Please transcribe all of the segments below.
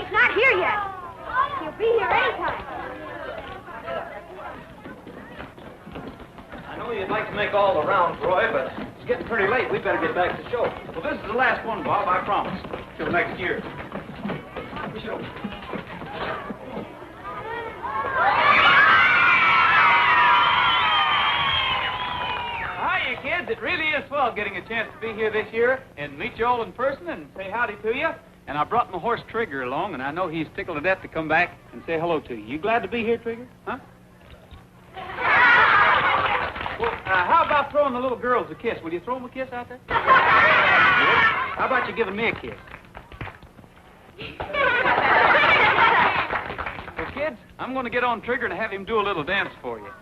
He's not here yet. He'll be here anytime. I know you'd like to make all the rounds, Roy, but it's getting pretty late. We'd better get back to the show. Well, this is the last one, Bob, I promise. Till next year. Show. Hiya, kids. It really is swell getting a chance to be here this year and meet you all in person and say howdy to you. And I brought my horse Trigger along, and I know he's tickled to death to come back and say hello to you. You glad to be here, Trigger? Huh? Well, how about throwing the little girls a kiss? Will you throw them a kiss out there? How about you giving me a kiss? Well, kids, I'm going to get on Trigger and have him do a little dance for you.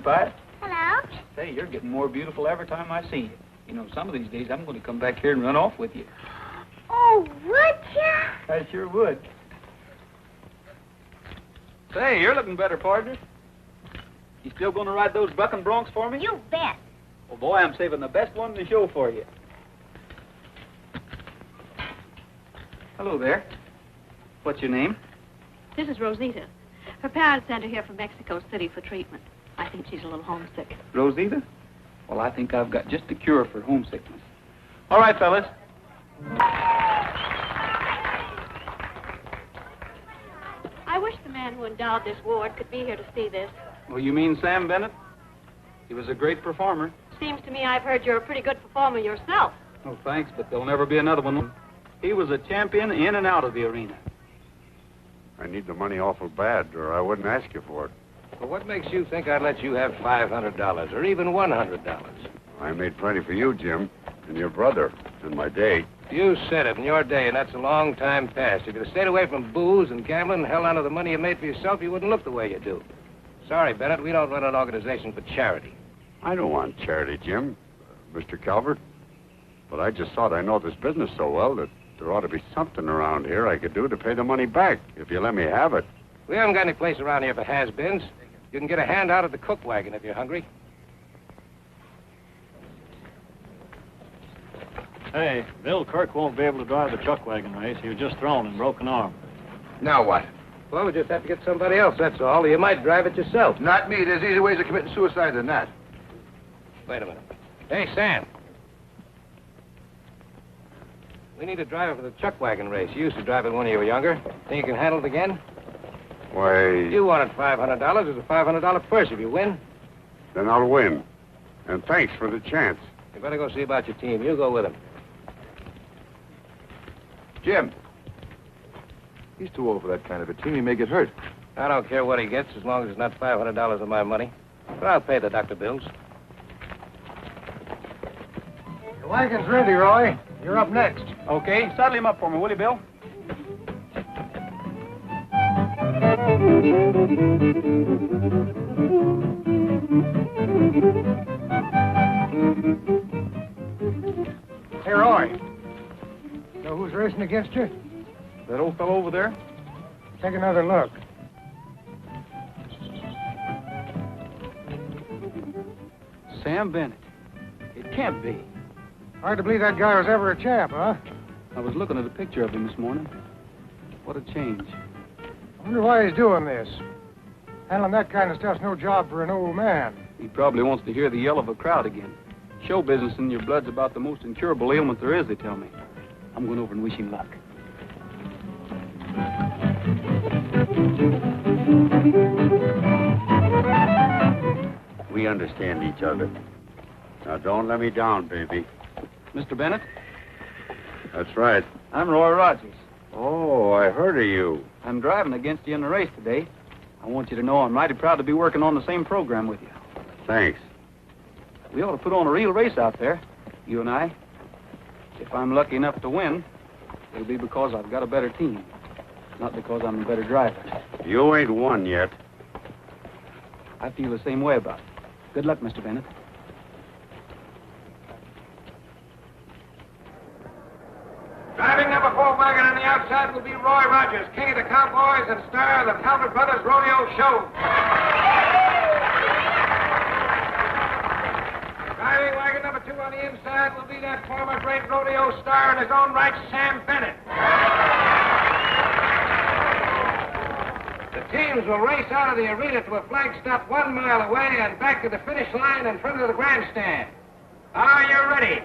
Pie. Hello. Say, you're getting more beautiful every time I see you. You know, some of these days I'm going to come back here and run off with you. Oh, would you? I sure would. Say, you're looking better, partner. You still going to ride those bucking broncs for me? You bet. Well, boy, I'm saving the best one in the show for you. Hello there. What's your name? This is Rosita. Her parents sent her here from Mexico City for treatment. I think she's a little homesick. Rosita? Well, I think I've got just the cure for homesickness. All right, fellas. I wish the man who endowed this ward could be here to see this. Well, you mean Sam Bennett? He was a great performer. Seems to me I've heard you're a pretty good performer yourself. Oh, thanks, but there'll never be another one. He was a champion in and out of the arena. I need the money awful bad, or I wouldn't ask you for it. Well, what makes you think I'd let you have $500 or even $100? I made plenty for you, Jim, and your brother, in my day. You said it in your day, and that's a long time past. If you'd have stayed away from booze and gambling and held on to the money you made for yourself, you wouldn't look the way you do. Sorry, Bennett, we don't run an organization for charity. I don't want charity, Jim, Mr. Calvert. But I just thought I know this business so well that there ought to be something around here I could do to pay the money back, if you let me have it. We haven't got any place around here for has-beens. You can get a hand out at the cook wagon if you're hungry. Hey, Bill Kirk won't be able to drive the chuck wagon race. He was just thrown and broke an arm. Now what? Well, we just have to get somebody else, that's all. You might drive it yourself. Not me. There's easier ways of committing suicide than that. Wait a minute. Hey, Sam. We need a driver for the chuck wagon race. You used to drive it when you were younger. Think you can handle it again? Why... You wanted $500. There's a $500 purse if you win. Then I'll win. And thanks for the chance. You better go see about your team. You go with him. Jim. He's too old for that kind of a team. He may get hurt. I don't care what he gets as long as it's not $500 of my money. But I'll pay the doctor bills. The wagon's ready, Roy. You're up next. Okay, saddle him up for me, will you, Bill? Hey, Roy. Know who's racing against you? That old fellow over there? Take another look. Sam Bennett. It can't be. Hard to believe that guy was ever a champ, huh? I was looking at a picture of him this morning. What a change. I wonder why he's doing this. Handling that kind of stuff's no job for an old man. He probably wants to hear the yell of a crowd again. Show business in your blood's about the most incurable ailment there is, they tell me. I'm going over and wish him luck. We understand each other. Now, don't let me down, baby. Mr. Bennett? That's right. I'm Roy Rogers. Oh, I heard of you. I'm driving against you in the race today. I want you to know I'm mighty proud to be working on the same program with you. Thanks. We ought to put on a real race out there, you and I. If I'm lucky enough to win, it'll be because I've got a better team. Not because I'm a better driver. You ain't won yet. I feel the same way about it. Good luck, Mr. Bennett. Driving number 4 wagon on the outside will be Roy Rogers, king of the cowboys and star of the Calvert Brothers Rodeo Show. Driving wagon number 2 on the inside will be that former great rodeo star in his own right, Sam Bennett. The teams will race out of the arena to a flag stop 1 mile away and back to the finish line in front of the grandstand. Are you ready?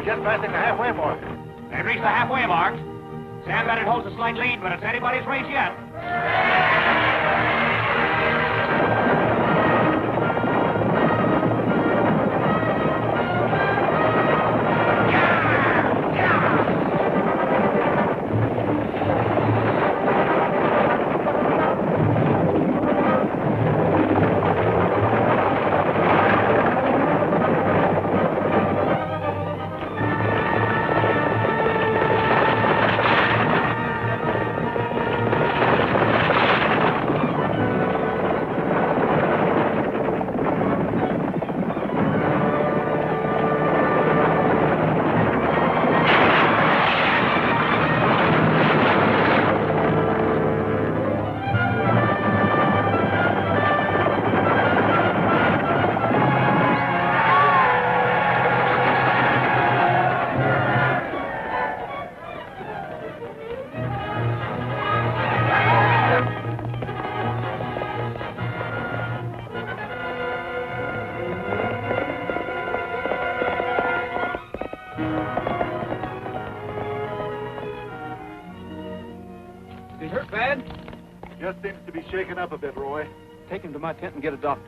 Just passing the halfway mark. They've reached the halfway mark. Sam Bennett holds a slight lead, but it's anybody's race yet. Is he hurt bad? Just seems to be shaken up a bit, Roy. Take him to my tent and get a doctor.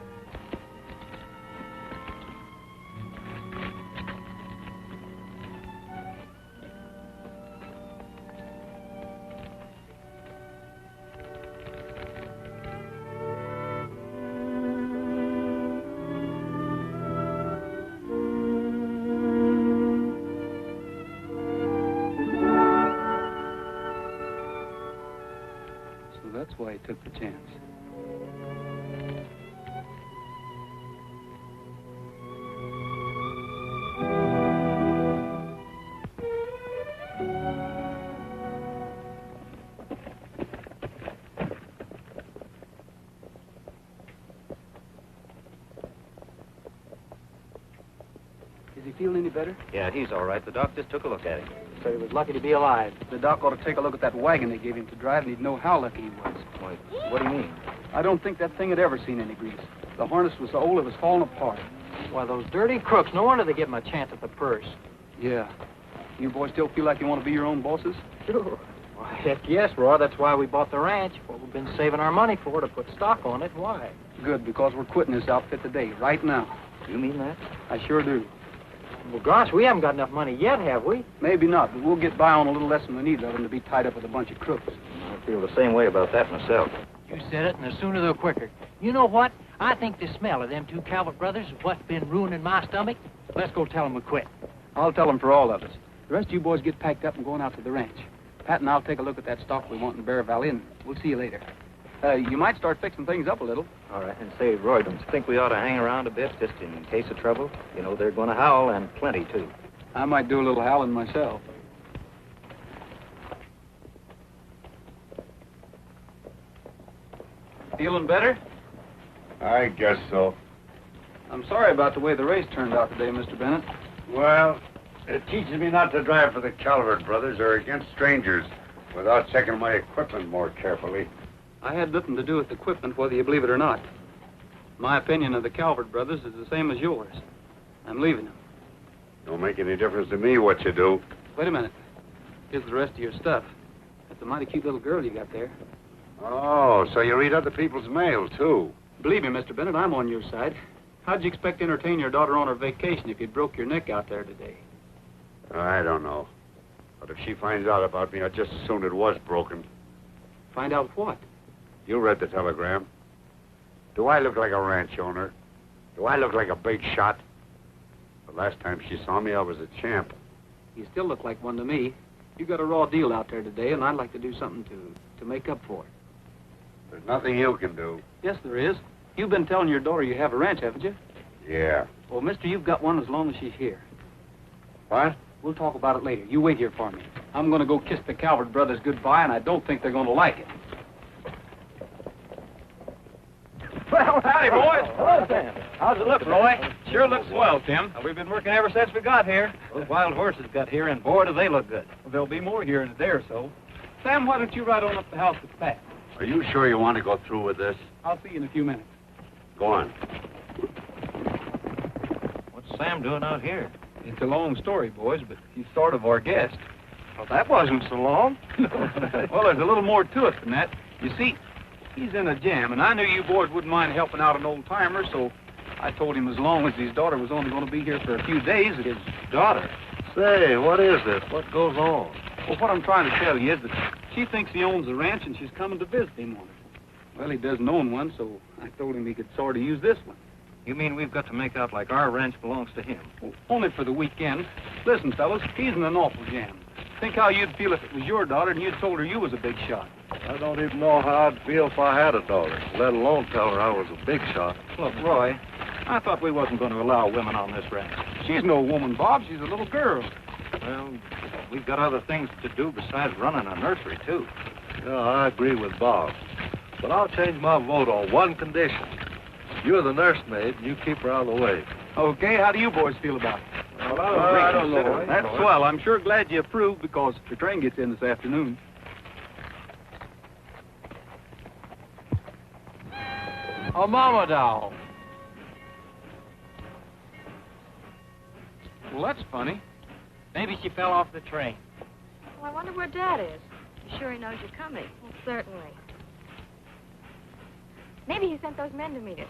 That's why he took the chance. Is he feeling any better? Yeah, he's all right. The doc just took a look at him. So he was lucky to be alive. The doc ought to take a look at that wagon they gave him to drive, and he'd know how lucky he was. Why, what do you mean? I don't think that thing had ever seen any grease. The harness was so old it was falling apart. Why, those dirty crooks, no wonder they give him a chance at the purse. Yeah. You boys still feel like you want to be your own bosses? Sure. Why, heck yes, Roy. That's why we bought the ranch. What we've been saving our money for, to put stock on it. Why? Good, because we're quitting this outfit today, right now. You mean that? I sure do. Well, gosh, we haven't got enough money yet, have we? Maybe not, but we'll get by on a little less than we need of them to be tied up with a bunch of crooks. I feel the same way about that myself. You said it, and the sooner the quicker. You know what? I think the smell of them two Calvert brothers is what's been ruining my stomach. Let's go tell them we quit. I'll tell them for all of us. The rest of you boys get packed up and going out to the ranch. Pat and I'll take a look at that stock we want in Bear Valley, and we'll see you later. You might start fixing things up a little. All right. And say, Roy, don't you think we ought to hang around a bit just in case of trouble? You know, they're going to howl, and plenty, too. I might do a little howling myself. Feeling better? I guess so. I'm sorry about the way the race turned out today, Mr. Bennett. Well, It teaches me not to drive for the Calvert brothers or against strangers without checking my equipment more carefully. I had nothing to do with the equipment, whether you believe it or not. My opinion of the Calvert brothers is the same as yours. I'm leaving them. Don't make any difference to me what you do. Wait a minute. Here's the rest of your stuff. That's a mighty cute little girl you got there. Oh, so you read other people's mail, too. Believe me, Mr. Bennett, I'm on your side. How'd you expect to entertain your daughter on her vacation if you broke your neck out there today? I don't know. But if she finds out about me, I'd just as soon it was broken. Find out what? You read the telegram. Do I look like a ranch owner? Do I look like a big shot? The last time she saw me, I was a champ. You still look like one to me. You got a raw deal out there today, and I'd like to do something to make up for it. There's nothing you can do. Yes, there is. You've been telling your daughter you have a ranch, haven't you? Yeah. Well, mister, you've got one as long as she's here. What? We'll talk about it later. You wait here for me. I'm going to go kiss the Calvert brothers goodbye, and I don't think they're going to like it. Well, howdy, boys. Hello, Sam. How's it look, Roy? Sure looks swell, Tim. We've been working ever since we got here. Those wild horses got here, and boy, do they look good. Well, there'll be more here in a day or so. Sam, why don't you ride on up the house with Pat? Are you sure you want to go through with this? I'll see you in a few minutes. Go on. What's Sam doing out here? It's a long story, boys, but he's sort of our guest. Well, that wasn't so long. Well, there's a little more to it than that. You see, he's in a jam, and I knew you boys wouldn't mind helping out an old-timer, so I told him as long as his daughter was only going to be here for a few days, that his daughter... Say, what is this? What goes on? Well, what I'm trying to tell you is that she thinks he owns a ranch, and she's coming to visit him on it. Well, he doesn't own one, so I told him he could sort of use this one. You mean we've got to make out like our ranch belongs to him? Well, only for the weekend. Listen, fellas, he's in an awful jam. Think how you'd feel if it was your daughter and you'd told her you was a big shot. I don't even know how I'd feel if I had a daughter, let alone tell her I was a big shot. Look, Roy, I thought we wasn't going to allow women on this ranch. She's no woman, Bob. She's a little girl. Well, we've got other things to do besides running a nursery, too. Yeah, I agree with Bob. But I'll change my vote on one condition. You're the nursemaid, and you keep her out of the way. Okay, how do you boys feel about it? Well, I don't know. That's swell. I'm sure glad you approve because the train gets in this afternoon. Oh, Mama doll. Well, that's funny. Maybe she fell off the train. Well, I wonder where Dad is. You sure he knows you're coming? Well, certainly. Maybe he sent those men to meet us.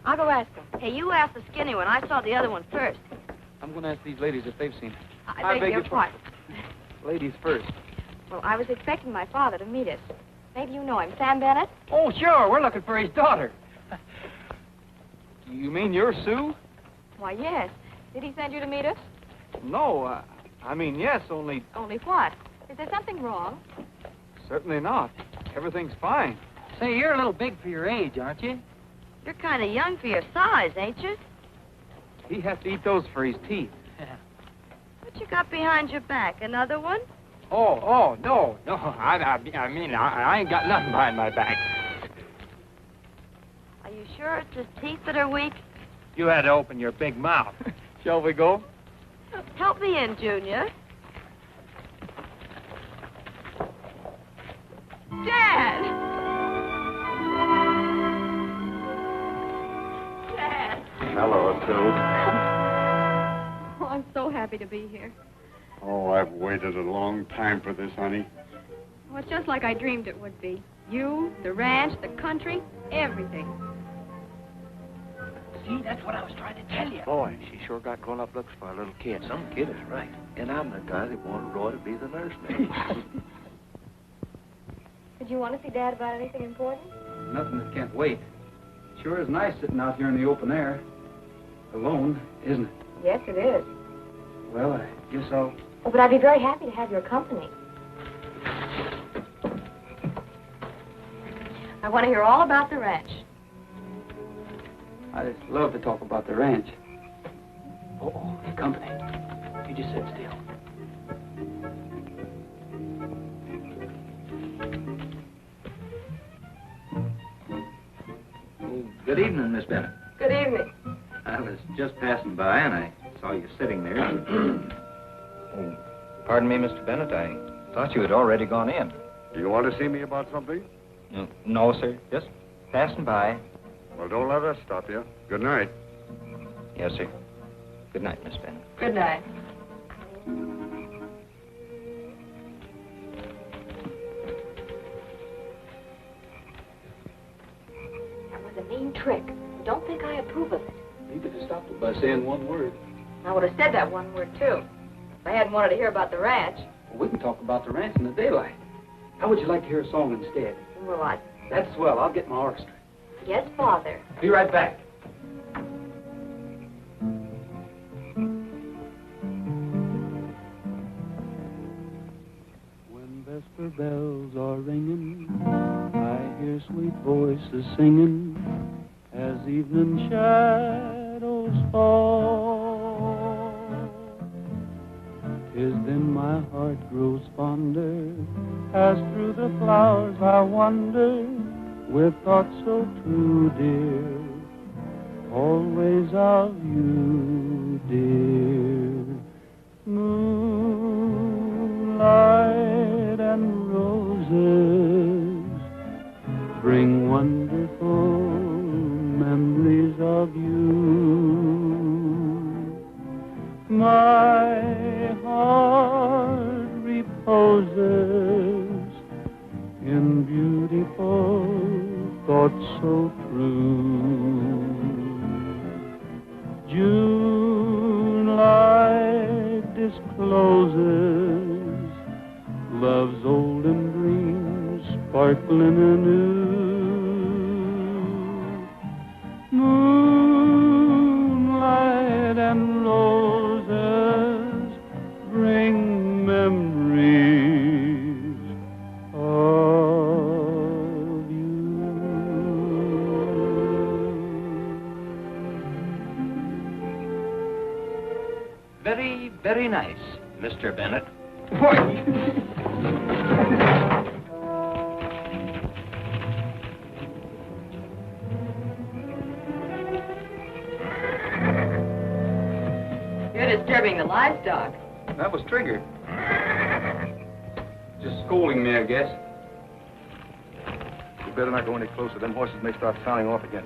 I'll go ask them. Hey, you asked the skinny one. I saw the other one first. I'm going to ask these ladies if they've seen her. I beg your pardon. Ladies first. Well, I was expecting my father to meet us. Maybe you know him, Sam Bennett? Oh, sure. We're looking for his daughter. You mean you're Sue? Why, yes. Did he send you to meet us? No, I mean, yes, only... Only what? Is there something wrong? Certainly not. Everything's fine. Say, you're a little big for your age, aren't you? You're kind of young for your size, ain't you? He has to eat those for his teeth. What you got behind your back? Another one? Oh, no. I mean, I ain't got nothing behind my back. Are you sure it's his teeth that are weak? You had to open your big mouth. Shall we go? Help me in, Junior. Dad! Dad! Hello, Sue. Oh, I'm so happy to be here. Oh, I've waited a long time for this, honey. Well, it's just like I dreamed it would be. You, the ranch, the country, everything. See, that's what I was trying to tell you. Boy, she sure got grown-up looks for a little kid. Some kid is right. And I'm the guy that wanted Roy to be the nursemaid. Did you want to see Dad about anything important? Nothing that can't wait. Sure is nice sitting out here in the open air. Alone, isn't it? Yes, it is. Well, I guess I'll... Oh, but I'd be very happy to have your company. I want to hear all about the ranch. I just love to talk about the ranch. Oh, company. You just sit still. Good evening, Miss Bennett. Good evening. I was just passing by, and I saw you sitting there. Pardon me, Mr. Bennett. I thought you had already gone in. Do you want to see me about something? No, sir. Just passing by. Well, don't let us stop you. Good night. Yes, sir. Good night, Miss Bennett. Good night. That was a mean trick. Don't think I approve of it. You could have stopped it by saying one word. I would have said that one word, too. If I hadn't wanted to hear about the ranch. Well, we can talk about the ranch in the daylight. How would you like to hear a song instead? Well, That's swell. I'll get my orchestra. yes, Father. Be right back. When vesper bells are ringing, I hear sweet voices singing as evening shadows fall. 'Tis then my heart grows fonder, as through the flowers I wander, with thoughts so true, dear, always of you, dear. Moonlight and roses bring wonderful memories of you. My heart reposes in beautiful thoughts so true. June light discloses love's olden dreams sparkling anew. Moonlight and roses bring memories of you. Very, very nice, Mr. Bennett. You're disturbing the livestock. That was Trigger. Just scolding me, I guess. You better not go any closer. Them horses may start sounding off again.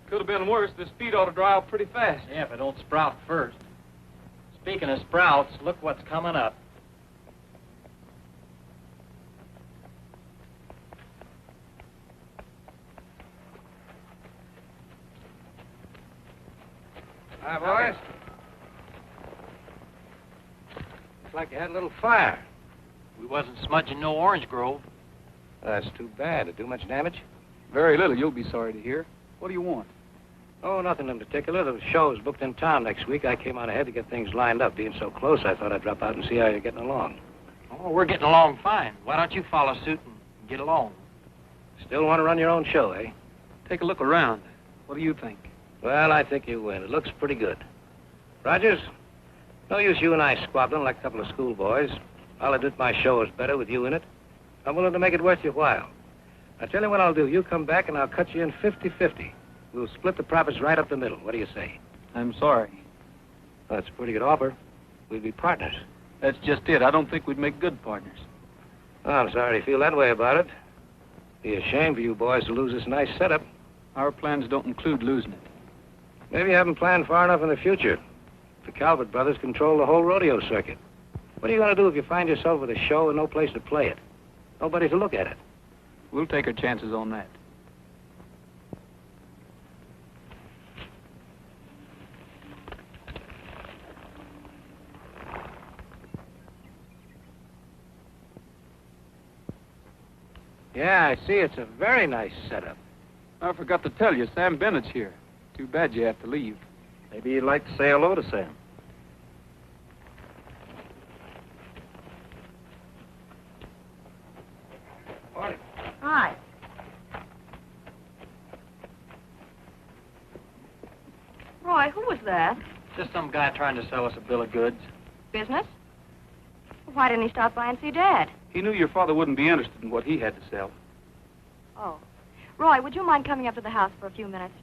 Could have been worse. This feed ought to dry out pretty fast. Yeah, if it don't sprout first. Speaking of sprouts, look what's coming up. Hi, boys. Looks like you had a little fire. We wasn't smudging no orange grove. That's too bad. Did it do much damage? Very little, you'll be sorry to hear. What do you want? Oh, nothing in particular. The show's booked in town next week. I came out ahead to get things lined up. Being so close, I thought I'd drop out and see how you're getting along. Oh, we're getting along fine. Why don't you follow suit and get along? Still want to run your own show, eh? Take a look around. What do you think? Well, I think you win. It looks pretty good. Rogers, no use you and I squabbling like a couple of schoolboys. I'll admit my show is better with you in it. I'm willing to make it worth your while. I tell you what I'll do. You come back and I'll cut you in 50-50. We'll split the profits right up the middle. What do you say? I'm sorry. Well, that's a pretty good offer. We'll be partners. That's just it. I don't think we'd make good partners. Oh, I'm sorry you feel that way about it. Be a shame for you boys to lose this nice setup. Our plans don't include losing it. Maybe you haven't planned far enough in the future. The Calvert brothers control the whole rodeo circuit. What are you going to do if you find yourself with a show and no place to play it? Nobody to look at it. We'll take our chances on that. Yeah, I see. It's a very nice setup. I forgot to tell you, Sam Bennett's here. Too bad you have to leave. Maybe you'd like to say hello to Sam. Morning. Hi. Roy, who was that? Just some guy trying to sell us a bill of goods. Business? Why didn't he stop by and see Dad? He knew your father wouldn't be interested in what he had to sell. Oh. Roy, would you mind coming up to the house for a few minutes?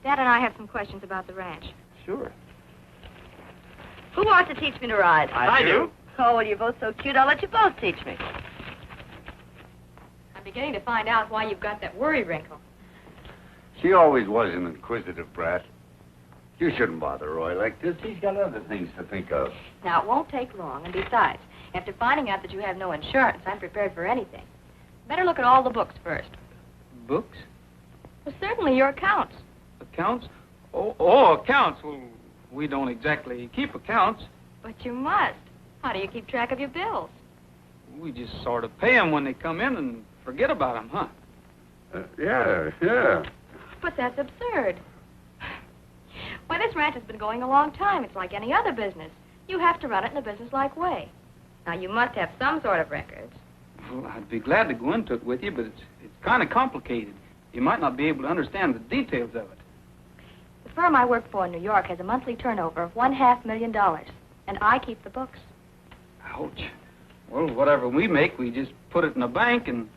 Dad and I have some questions about the ranch. Sure. Who wants to teach me to ride? I do. Oh, well, you're both so cute, I'll let you both teach me. I'm beginning to find out why you've got that worry wrinkle. She always was an inquisitive brat. You shouldn't bother Roy like this. He's got other things to think of. Now, it won't take long, and besides, after finding out that you have no insurance, I'm prepared for anything. Better look at all the books first. Books? Well, certainly your accounts. Accounts? Oh, accounts. Well, we don't exactly keep accounts. But you must. How do you keep track of your bills? We just sort of pay them when they come in and forget about them, huh? Yeah. But that's absurd. Why, this ranch has been going a long time. It's like any other business. You have to run it in a businesslike way. Now, you must have some sort of records. Well, I'd be glad to go into it with you, but it's kind of complicated. You might not be able to understand the details of it. The firm I work for in New York has a monthly turnover of $500,000, and I keep the books. Ouch. Well, whatever we make, we just put it in a bank, and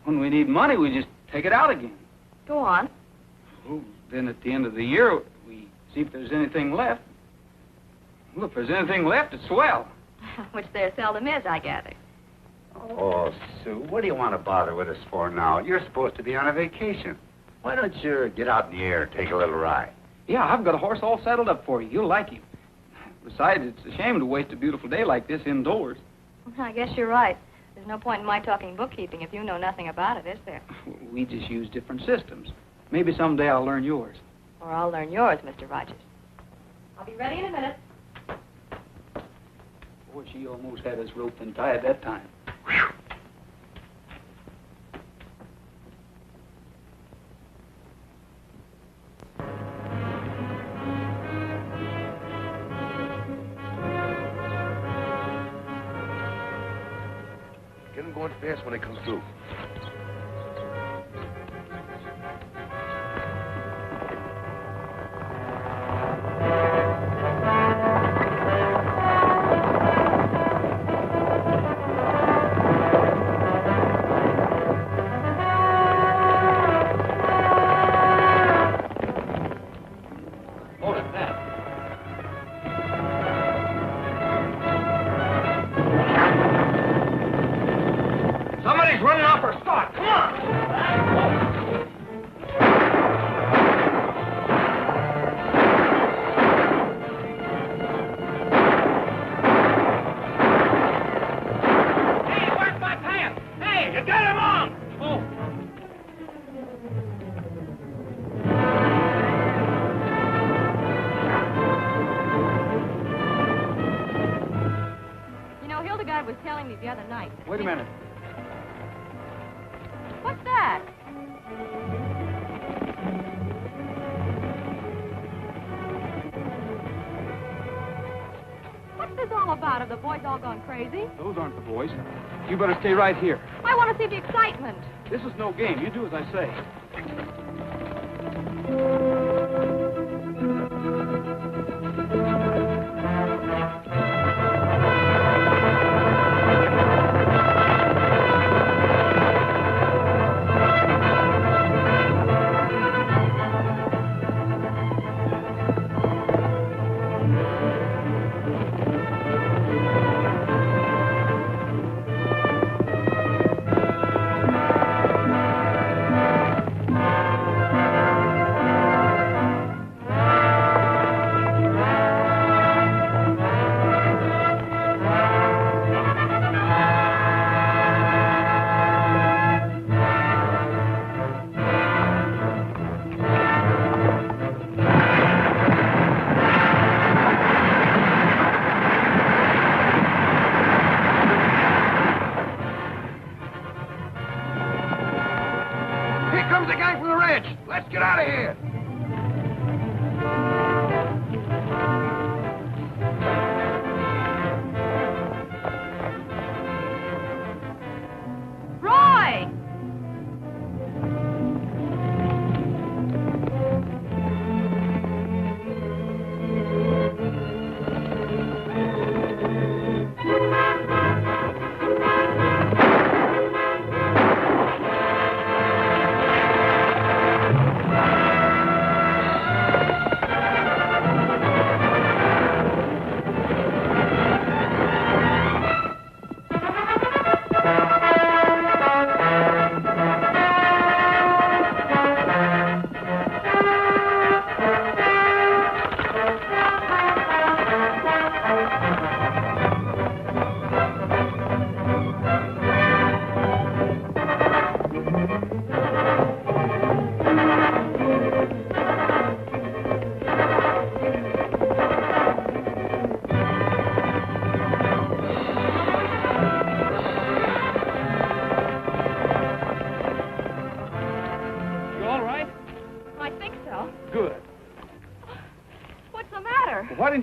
when we need money, we just take it out again. Go on. Well, then at the end of the year, we see if there's anything left. Well, if there's anything left, it's swell. Which there seldom is, I gather. Oh, Sue, what do you want to bother with us for now? You're supposed to be on a vacation. Why don't you get out in the air and take a little ride? Yeah, I've got a horse all saddled up for you. You'll like him. Besides, it's a shame to waste a beautiful day like this indoors. I guess you're right. There's no point in my talking bookkeeping if you know nothing about it, is there? We just use different systems. Maybe someday I'll learn yours. Or I'll learn yours, Mr. Rogers. I'll be ready in a minute. Boy, she almost had us roped and tied that time. Get him going fast when he comes through. Somebody's running off her stock. Come on! Hey, where's my pants? Hey, you got him on! Oh. You know, Hildegard was telling me the other night. Wait a minute. What's that? What's this all about? Are the boys all gone crazy? Those aren't the boys. You better stay right here. I want to see the excitement. This is no game. You do as I say.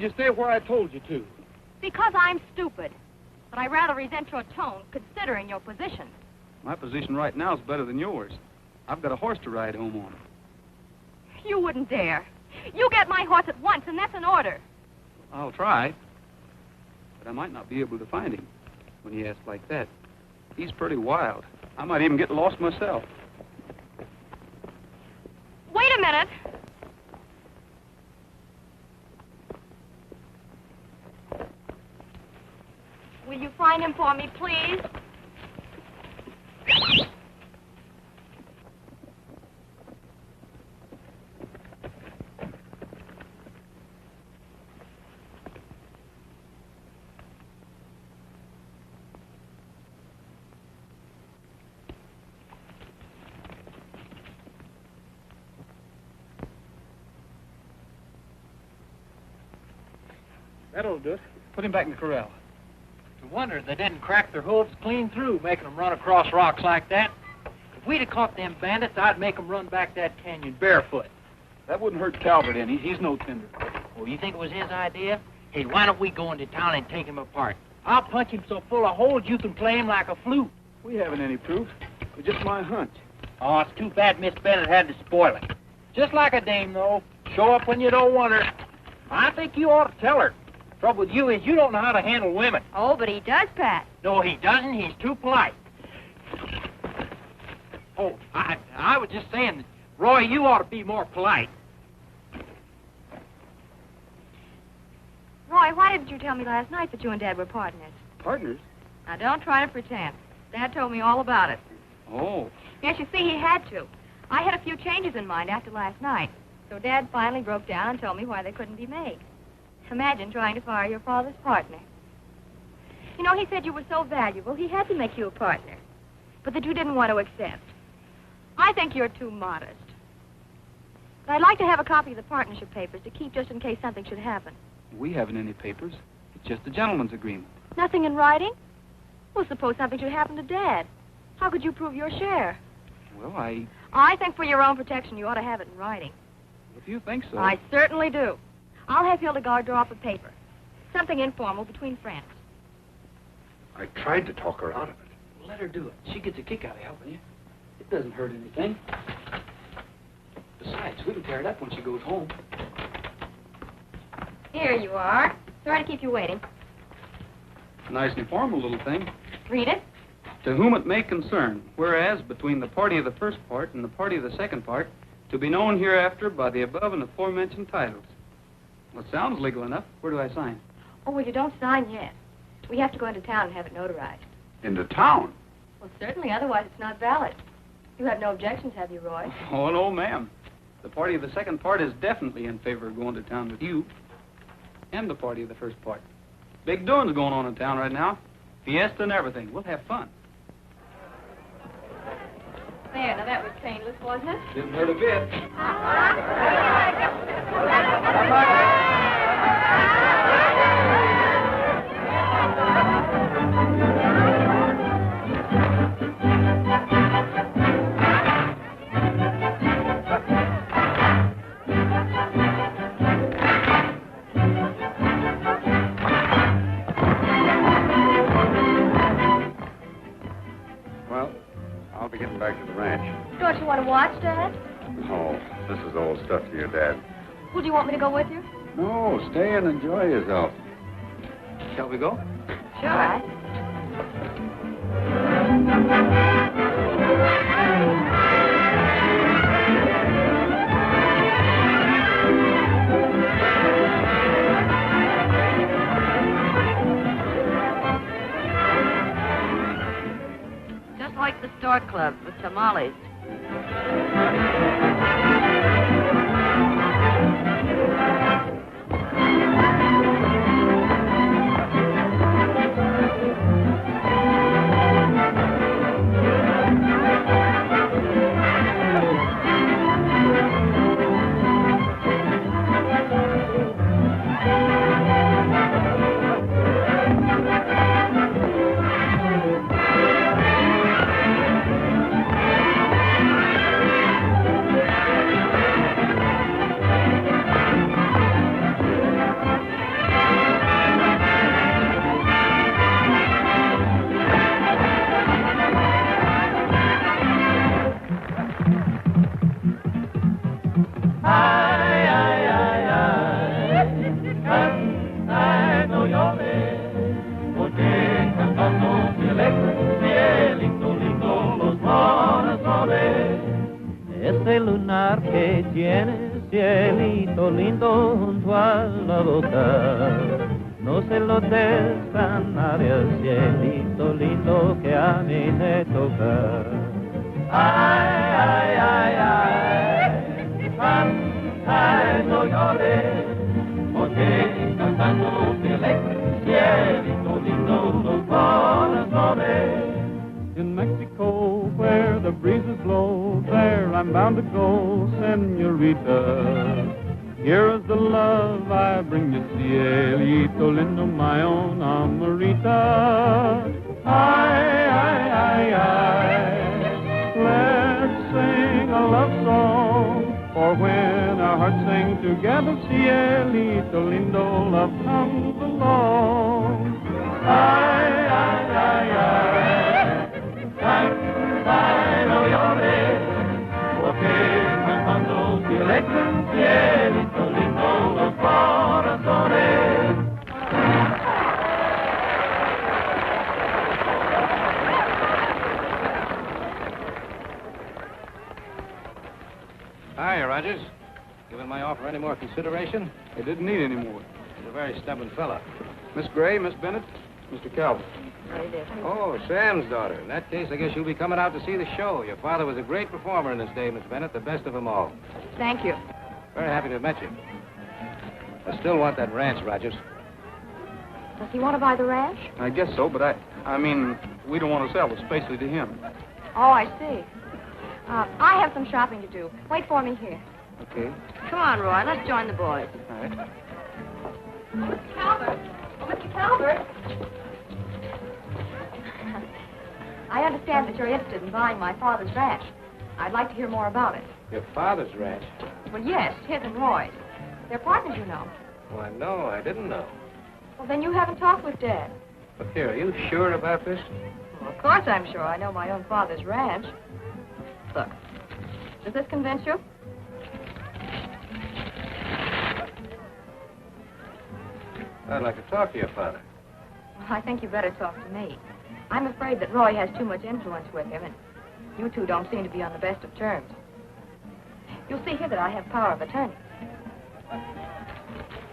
you stay where I told you to? Because I'm stupid. But I rather resent your tone, considering your position. My position right now is better than yours. I've got a horse to ride home on. You wouldn't dare. You get my horse at once, and that's an order. I'll try. But I might not be able to find him when he asks like that. He's pretty wild. I might even get lost myself. Wait a minute. Will you find him for me, please? That'll do it. Put him back in the corral. It's a wonder they didn't crack their hooves clean through, making them run across rocks like that. If we'd have caught them bandits, I'd make them run back that canyon barefoot. That wouldn't hurt Calvert any. He's no tender. Oh, you think it was his idea? Hey, why don't we go into town and take him apart? I'll punch him so full of holes you can play him like a flute. We haven't any proof. It's just my hunch. Oh, it's too bad Miss Bennett had to spoil it. Just like a dame, though. Show up when you don't want her. I think you ought to tell her. Trouble with you is you don't know how to handle women. Oh, but he does, Pat. No, he doesn't. He's too polite. Oh, I was just saying, Roy, you ought to be more polite. Roy, why didn't you tell me last night that you and Dad were partners? Partners? Now, don't try to pretend. Dad told me all about it. Oh. Yes, you see, he had to. I had a few changes in mind after last night. So Dad finally broke down and told me why they couldn't be made. Imagine trying to fire your father's partner. You know, he said you were so valuable, he had to make you a partner. But that you didn't want to accept. I think you're too modest. But I'd like to have a copy of the partnership papers to keep just in case something should happen. We haven't any papers. It's just a gentleman's agreement. Nothing in writing? Well, suppose something should happen to Dad. How could you prove your share? Well, I think for your own protection, you ought to have it in writing. If you think so. I certainly do. I'll have Hildegard draw up a paper. Something informal between friends. I tried to talk her out of it. Well, let her do it. She gets a kick out of helping you. It doesn't hurt anything. Besides, we can tear it up when she goes home. Here you are. Sorry to keep you waiting. Nice and formal little thing. Read it. To whom it may concern, whereas between the party of the first part and the party of the second part, to be known hereafter by the above and aforementioned titles. Well, it sounds legal enough. Where do I sign? Oh, well, you don't sign yet. We have to go into town and have it notarized. Into town? Well, certainly, otherwise it's not valid. You have no objections, have you, Roy? Oh, no, ma'am. The party of the second part is definitely in favor of going to town with you. And the party of the first part. Big doings going on in town right now. Fiesta and everything. We'll have fun. There, now that was painless, wasn't it? Didn't hurt a bit. Well, I'll be getting back to the ranch. Don't you want to watch, Dad? Oh, this is old stuff to your dad. Well, do you want me to go with you? No, stay and enjoy yourself. Shall we go? Sure. All right. Just like the Stork Club with tamales. canta, no llores, porque cantando se alegra, cielito lindo los corazones. Ese lunar que tiene, cielito lindo junto a la boca, no se lo des a nadie, cielito lindo que a mí me toca. Ay, ay, ay, ay, canta, no llores, porque cantando se alegra, cielito lindo los corazones. In Mexico, where the breezes blow, there I'm bound to go, senorita. Here is the love I bring you, cielito lindo, my own Amarita. Ay, ay, ay, ay, let's sing a love song, for when our hearts sing together, cielito lindo, love comes along. Ay, ay, ay, ay, canta, no llores, porque cantando se alegran, cielito lindo los corazones. Hiya, Rogers. Given my offer any more consideration? They didn't need any more. He's a very stubborn fella. Miss Gray, Miss Bennett, Mr. Calvert. Oh, Sam's daughter. In that case, I guess you'll be coming out to see the show. Your father was a great performer in his day, Miss Bennett, the best of them all. Thank you. Very happy to have met you. I still want that ranch, Rogers. Does he want to buy the ranch? I guess so, but I mean, we don't want to sell, especially to him. Oh, I see. I have some shopping to do. Wait for me here. Okay. Come on, Roy. Let's join the boys. All right. Mr. Calvert. Oh, Mr. Calvert. I understand that you're interested in buying my father's ranch. I'd like to hear more about it. Your father's ranch? Well, yes, his and Roy's. They're partners, you know. Why, no, I didn't know. Well, then you haven't talked with Dad. Look here, are you sure about this? Well, of course I'm sure. I know my own father's ranch. Look, does this convince you? I'd like to talk to your father. Well, I think you better talk to me. I'm afraid that Roy has too much influence with him, and you two don't seem to be on the best of terms. You'll see here that I have power of attorney.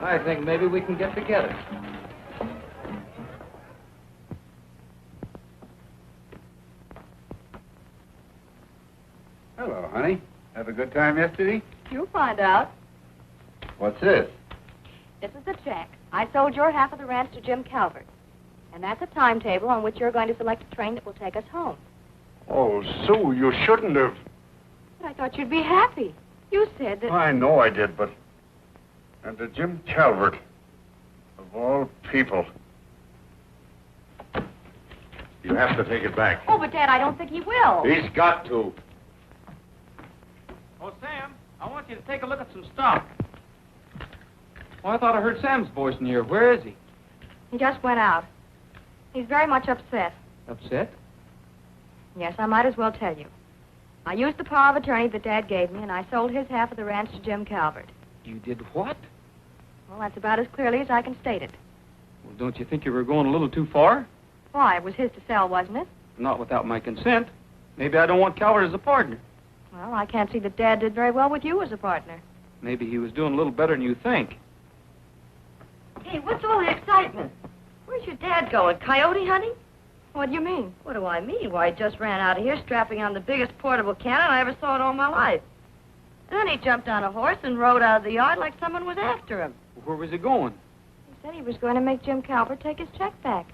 I think maybe we can get together. Hello, honey. Have a good time yesterday? You'll find out. What's this? This is the check. I sold your half of the ranch to Jim Calvert. And that's a timetable on which you're going to select a train that will take us home. Oh, Sue, you shouldn't have. But I thought you'd be happy. You said that... I know I did, but... And to Jim Calvert, of all people. You have to take it back. Oh, but Dad, I don't think he will. He's got to. Oh, Sam, I want you to take a look at some stock. Oh, I thought I heard Sam's voice in here. Where is he? He just went out. He's very much upset. Upset? Yes, I might as well tell you. I used the power of attorney that Dad gave me, and I sold his half of the ranch to Jim Calvert. You did what? Well, that's about as clearly as I can state it. Well, don't you think you were going a little too far? Why, it was his to sell, wasn't it? Not without my consent. Maybe I don't want Calvert as a partner. Well, I can't see that Dad did very well with you as a partner. Maybe he was doing a little better than you think. Hey, what's all the excitement? Where's your dad going? Coyote hunting? What do you mean? What do I mean? Why, he just ran out of here strapping on the biggest portable cannon I ever saw in all my life. And then he jumped on a horse and rode out of the yard like someone was after him. Where was he going? He said he was going to make Jim Calvert take his check back.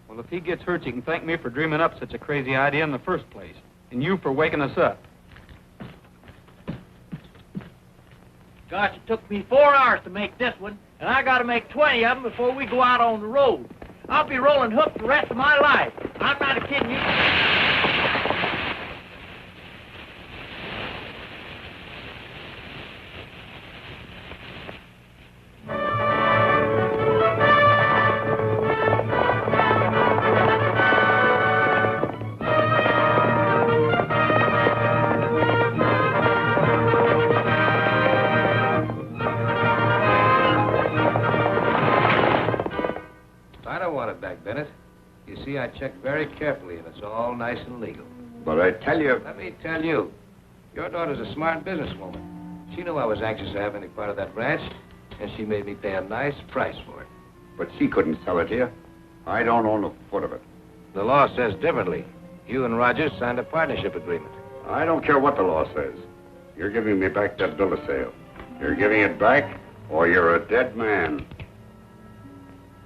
Well, if he gets hurt, you can thank me for dreaming up such a crazy idea in the first place. And you for waking us up. Gosh, it took me 4 hours to make this one, and I got to make 20 of them before we go out on the road. I'll be rolling hooks the rest of my life. I'm not kidding you. don't want it back, Bennett. You see, I checked very carefully, and it's all nice and legal. But I tell you... Let me tell you, your daughter's a smart businesswoman. She knew I was anxious to have any part of that ranch, and she made me pay a nice price for it. But she couldn't sell it here. I don't own a foot of it. The law says differently. You and Rogers signed a partnership agreement. I don't care what the law says. You're giving me back that bill of sale. You're giving it back, or you're a dead man.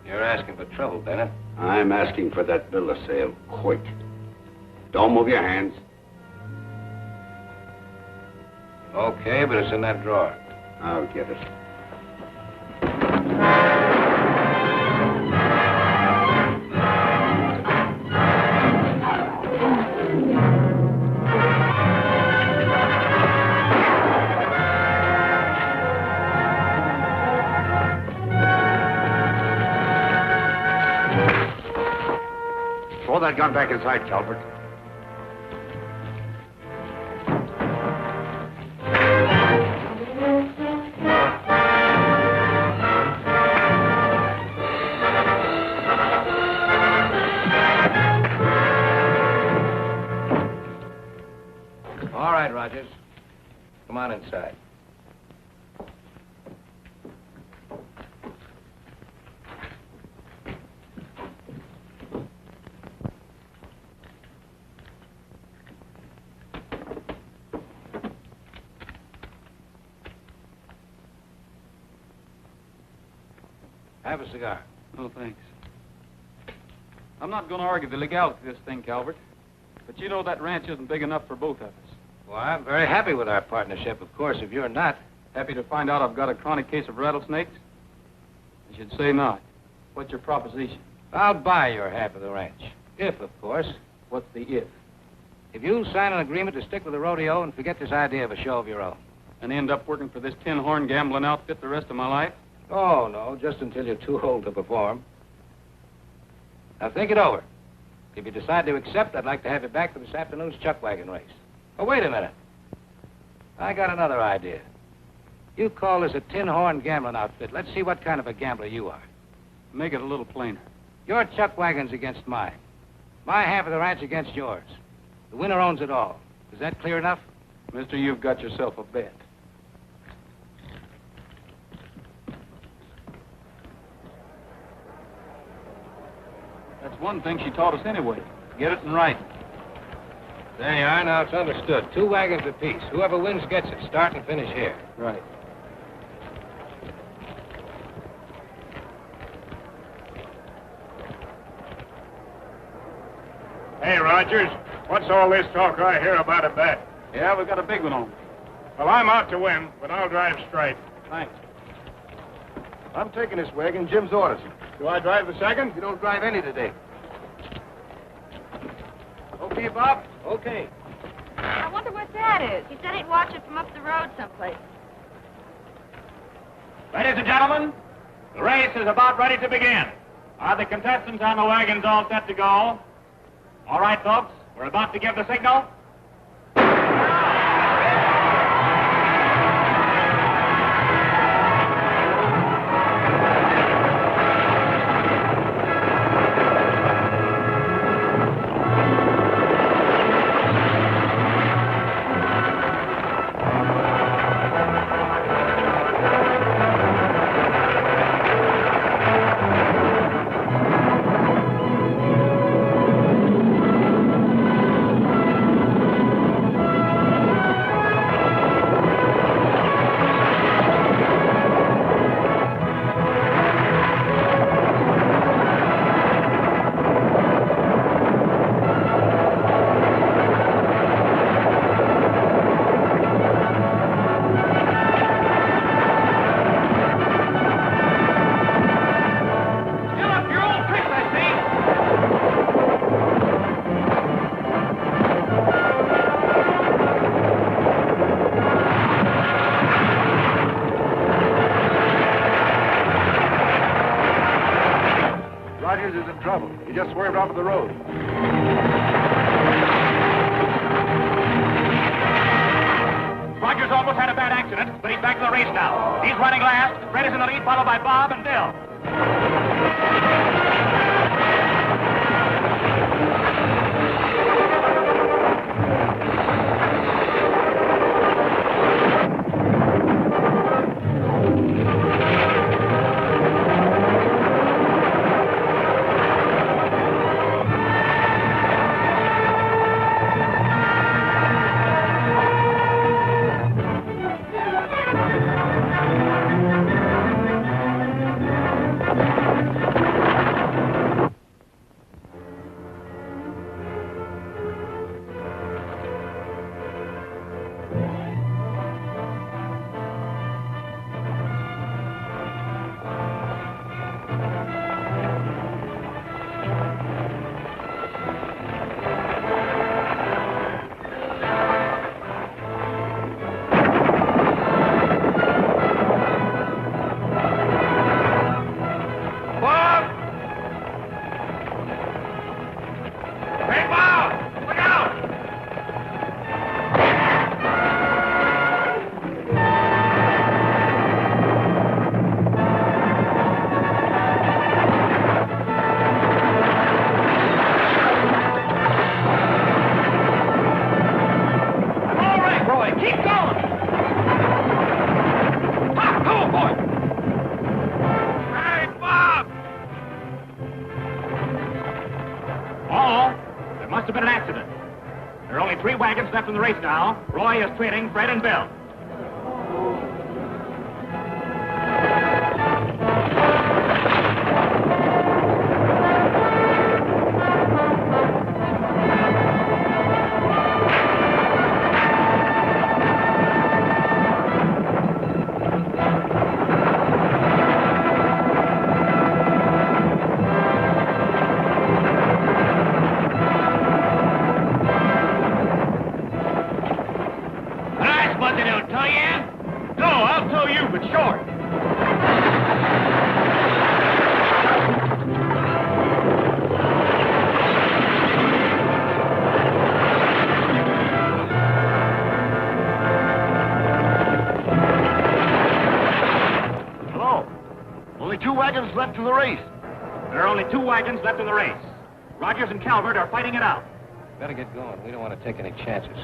You're asking for trouble, Bennett. I'm asking for that bill of sale quick. Don't move your hands. Okay, but it's in that drawer. I'll get it. Throw that gun back inside, Calvert. All right, Rogers. Come on inside. Have a cigar. No, thanks. I'm not going to argue the legality of this thing, Calvert. But you know that ranch isn't big enough for both of us. Well, I'm very happy with our partnership, of course, if you're not. Happy to find out I've got a chronic case of rattlesnakes? I should say not. What's your proposition? I'll buy your half of the ranch. If, of course. What's the if? If you sign an agreement to stick with the rodeo and forget this idea of a show of your own. And end up working for this tin-horn gambling outfit the rest of my life? Oh, no, just until you're too old to perform. Now, think it over. If you decide to accept, I'd like to have you back for this afternoon's chuck wagon race. Oh, wait a minute. I got another idea. You call this a tin-horn gambling outfit. Let's see what kind of a gambler you are. Make it a little plainer. Your chuck wagon's against mine. My half of the ranch against yours. The winner owns it all. Is that clear enough? Mister, you've got yourself a bet. That's one thing she taught us anyway. Get it and write. There you are. Now it's understood. 2 wagons apiece. Whoever wins gets it. Start and finish here. Right. Hey, Rogers, what's all this talk I hear about a bet? Yeah, we've got a big one on. Well, I'm out to win, but I'll drive straight. Thanks. I'm taking this wagon. Jim's orders. Do I drive the second? You don't drive any today. Okay, Bob? Okay. I wonder what that is. He said he'd watch it from up the road someplace. Ladies and gentlemen, the race is about ready to begin. Are the contestants on the wagons all set to go? All right, folks, we're about to give the signal. He just swerved off of the road. Rogers almost had a bad accident, but he's back in the race now. He's running last. Fred is in the lead, followed by Bob and Bill. have been an accident. There are only 3 wagons left in the race now. Roy is trailing Fred and Bill. Left in the race. There are only 2 wagons left in the race. Rogers and Calvert are fighting it out. Better get going. We don't want to take any chances.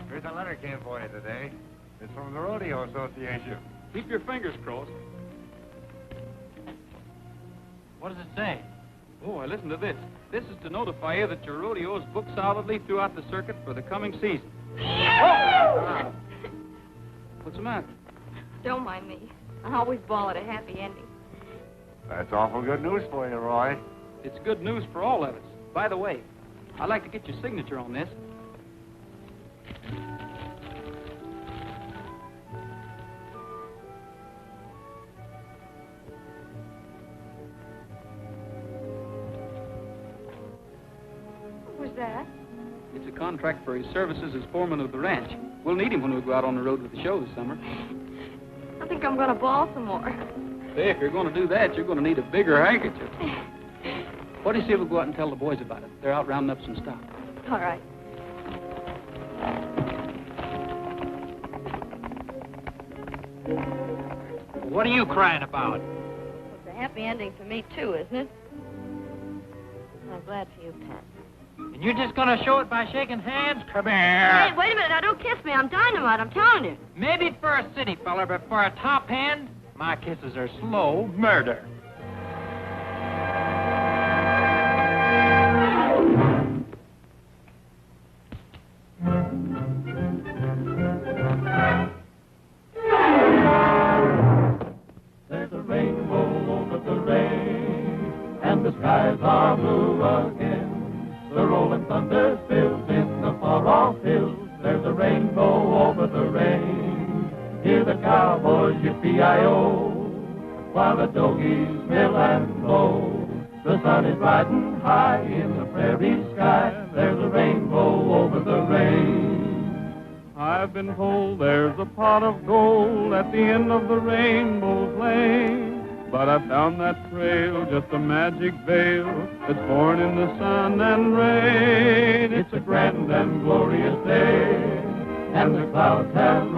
Here's a letter came for you today. It's from the Rodeo Association. Keep your fingers crossed. What does it say? Oh, listen to this. This is to notify you that your rodeo is booked solidly throughout the circuit for the coming season. Oh! What's the matter? Don't mind me. I always bawl at a happy ending. That's awful good news for you, Roy. It's good news for all of us. By the way, I'd like to get your signature on this. What was that? It's a contract for his services as foreman of the ranch. We'll need him when we go out on the road with the show this summer. I think I'm going to bawl some more. Hey, if you're going to do that, you're going to need a bigger handkerchief. What do you say we go out and tell the boys about it? They're out rounding up some stock. All right. What are you crying about? It's a happy ending for me, too, isn't it? I'm glad for you, Pat. And you're just going to show it by shaking hands? Come here. Hey, wait a minute. Now, don't kiss me. I'm dynamite. I'm telling you. Maybe for a city feller, but for a top hand, my kisses are slow murder. E-I-E-I-O, while the doggies mill and blow. The sun is riding high in the prairie sky. There's a rainbow over the rain. I've been told there's a pot of gold at the end of the rainbow's lane. But I found that trail just a magic veil that's born in the sun and rain. It's a grand and glorious day, and the clouds have